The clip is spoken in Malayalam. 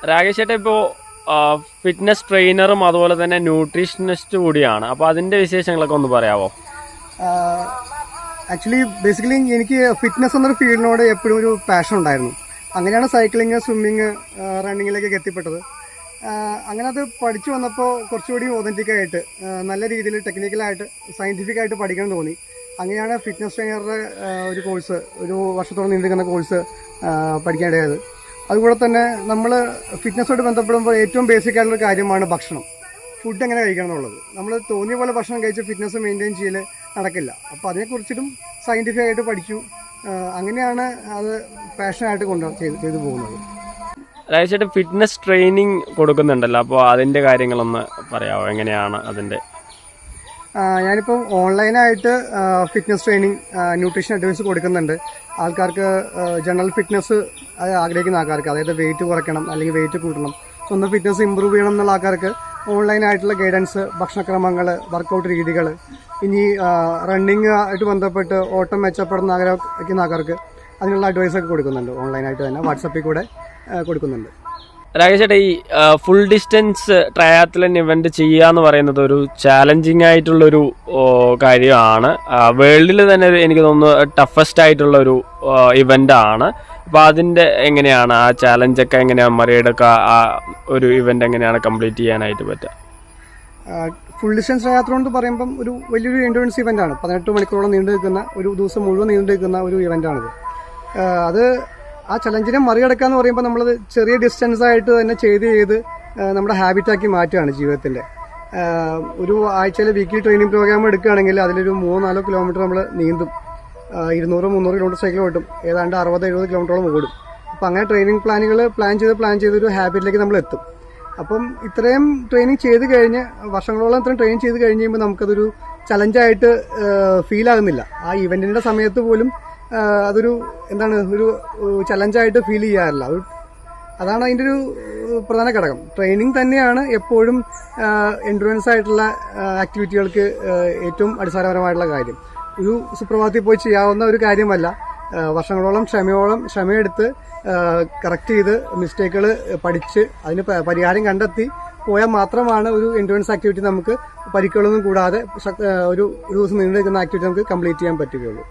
രാകേഷ് ചേട്ടാ ഇപ്പോൾ ഫിറ്റ്നസ് ട്രെയിനറും അതുപോലെ തന്നെ ന്യൂട്രീഷനിസ്റ്റ് കൂടിയാണ്. അപ്പോൾ അതിന്റെ വിശേഷങ്ങളൊക്കെ ഒന്ന് പറയാമോ? ആക്ച്വലി ബേസിക്കലി എനിക്ക് ഫിറ്റ്നസ് എന്നൊരു ഫീൽഡിനോട് എപ്പോഴും ഒരു പാഷൻ ഉണ്ടായിരുന്നു. അങ്ങനെയാണ് സൈക്ലിങ്, സ്വിമ്മിങ്, റണ്ണിങ്ങിലേക്കൊക്കെ എത്തിപ്പെട്ടത്. അങ്ങനെ അത് പഠിച്ചു വന്നപ്പോൾ കുറച്ചുകൂടി ഒതന്റിക്കായിട്ട് നല്ല രീതിയിൽ ടെക്നിക്കലായിട്ട് സയൻറ്റിഫിക്കായിട്ട് പഠിക്കണം തോന്നി. അങ്ങനെയാണ് ഫിറ്റ്നസ് ട്രെയിനറുടെ ഒരു കോഴ്സ്, ഒരു വർഷത്തോളം നീണ്ടുനിൽക്കുന്ന കോഴ്സ് പഠിക്കേണ്ടത്. അതുകൂടെ തന്നെ നമ്മൾ ഫിറ്റ്നസ്സോട് ബന്ധപ്പെടുമ്പോൾ ഏറ്റവും ബേസിക് ആയിട്ടുള്ള കാര്യമാണ് ഭക്ഷണം. ഫുഡ് എങ്ങനെ കഴിക്കണം എന്നുള്ളത്. നമ്മൾ തോന്നിയ പോലെ ഭക്ഷണം കഴിച്ച് ഫിറ്റ്നസ് മെയിൻറ്റെയിൻ ചെയ്യൽ നടക്കില്ല. അപ്പോൾ അതിനെക്കുറിച്ചിട്ടും സയൻറ്റിഫിക് ആയിട്ട് പഠിച്ചു. അങ്ങനെയാണ് അത് പാഷനായിട്ട് ചെയ്തു പോകുന്നത്. രാകേഷ് ചേട്ടാ ഫിറ്റ്നസ് ട്രെയിനിങ് കൊടുക്കുന്നുണ്ടല്ലോ, അപ്പോൾ അതിൻ്റെ കാര്യങ്ങളൊന്ന് പറയാമോ? എങ്ങനെയാണ് അതിൻ്റെ? ഞാനിപ്പം ഓൺലൈനായിട്ട് ഫിറ്റ്നസ് ട്രെയിനിങ്, ന്യൂട്രീഷൻ അഡ്വൈസ് കൊടുക്കുന്നുണ്ട്. ആൾക്കാർക്ക് ജനറൽ ഫിറ്റ്നസ് ആഗ്രഹിക്കുന്ന ആൾക്കാർക്ക്, അതായത് വെയിറ്റ് കുറയ്ക്കണം അല്ലെങ്കിൽ വെയിറ്റ് കൂട്ടണം, സ്വന്തം ഫിറ്റ്നസ് ഇമ്പ്രൂവ് ചെയ്യണം എന്നുള്ള ആൾക്കാർക്ക് ഓൺലൈനായിട്ടുള്ള ഗൈഡൻസ്, ഭക്ഷണക്രമങ്ങൾ, വർക്കൗട്ട് രീതികൾ, ഇനി റണ്ണിങ് ആയിട്ട് ബന്ധപ്പെട്ട് ഓട്ടം മെച്ചപ്പെടുന്ന ആഗ്രഹിക്കുന്ന ആൾക്കാർക്ക് അതിനുള്ള അഡ്വൈസൊക്കെ കൊടുക്കുന്നുണ്ട്. ഓൺലൈനായിട്ട് തന്നെ വാട്സപ്പിൽ കൂടെ കൊടുക്കുന്നുണ്ട്. രാകേഷ് ചേട്ടാ ഈ ഫുൾ ഡിസ്റ്റൻസ് ട്രയാത്ലൻ ഇവന്റ് ചെയ്യാന്ന് പറയുന്നത് ഒരു ചാലഞ്ചിങ് ആയിട്ടുള്ളൊരു കാര്യമാണ്. വേൾഡിൽ തന്നെ എനിക്ക് തോന്നുന്നു ടഫസ്റ്റ് ആയിട്ടുള്ള ഒരു ഇവന്റ് ആണ്. അപ്പോൾ അതിന്റെ എങ്ങനെയാണ് ആ ചാലഞ്ചൊക്കെ എങ്ങനെയാണ് മറികടക്കുക? ആ ഒരു ഇവന്റ് എങ്ങനെയാണ് കംപ്ലീറ്റ് ചെയ്യാനായിട്ട് പറ്റുക? ഫുൾ ഡിസ്റ്റൻസ് ട്രയാത്ലോൺ എന്ന് പറയുമ്പം ഒരു വലിയൊരു എൻഡ്യൂറൻസ് ഇവന്റാണ്. 18 മണിക്കൂറോളം നീണ്ടു നിൽക്കുന്ന, ഒരു ദിവസം മുഴുവൻ നീണ്ടു നിൽക്കുന്ന ഒരു ഇവന്റാണിത്. അത് ആ ചലഞ്ചിനെ മറികടക്കുക എന്ന് പറയുമ്പോൾ നമ്മളത് ചെറിയ ഡിസ്റ്റൻസ് ആയിട്ട് തന്നെ ചെയ്ത് നമ്മുടെ ഹാബിറ്റാക്കി മാറ്റുകയാണ് ജീവിതത്തിൻ്റെ. ഒരു ആഴ്ചയിൽ വീക്കിലി ട്രെയിനിങ് പ്രോഗ്രാം എടുക്കുകയാണെങ്കിൽ അതിലൊരു 3-4 കിലോമീറ്റർ നമ്മൾ നീന്തും, 200-300 കിലോമീറ്റർ സൈക്കിൾ ഓട്ടും, ഏതാണ്ട് 60-70 കിലോമീറ്ററോളം ഓടും. അപ്പോൾ അങ്ങനെ ട്രെയിനിങ് പ്ലാനുകൾ പ്ലാൻ ചെയ്ത് ഒരു ഹാബിറ്റിലേക്ക് നമ്മൾ എത്തും. അപ്പം ഇത്രയും ട്രെയിനിങ് ചെയ്ത് കഴിഞ്ഞ് വർഷങ്ങളോളം ഇത്രയും ട്രെയിൻ ചെയ്ത് കഴിഞ്ഞ് കഴിയുമ്പോൾ നമുക്കതൊരു ചലഞ്ചായിട്ട് ഫീൽ ആകുന്നില്ല. ആ ഇവൻറ്റിൻ്റെ സമയത്ത് പോലും അതൊരു ഒരു ചലഞ്ചായിട്ട് ഫീൽ ചെയ്യാറില്ല. അതാണ് അതിൻ്റെ ഒരു പ്രധാന ഘടകം. ട്രെയിനിങ് തന്നെയാണ് എപ്പോഴും എൻഡ്യൂറൻസ് ആയിട്ടുള്ള ആക്ടിവിറ്റികൾക്ക് ഏറ്റവും അടിസ്ഥാനപരമായിട്ടുള്ള കാര്യം. ഒരു സുപ്രഭാതത്തിൽ പോയി ചെയ്യാവുന്ന ഒരു കാര്യമല്ല. വർഷങ്ങളോളം ക്ഷമയെടുത്ത് കറക്റ്റ് ചെയ്ത് മിസ്റ്റേക്കുകൾ പഠിച്ച് അതിന് പരിഹാരം കണ്ടെത്തി പോയാൽ മാത്രമാണ് ഒരു എൻഡ്യൂറൻസ് ആക്ടിവിറ്റി നമുക്ക് പരിക്കുകളൊന്നും കൂടാതെ ഒരു ദിവസം നീണ്ടു നിൽക്കുന്ന ആക്ടിവിറ്റി നമുക്ക് കംപ്ലീറ്റ് ചെയ്യാൻ പറ്റുകയുള്ളൂ.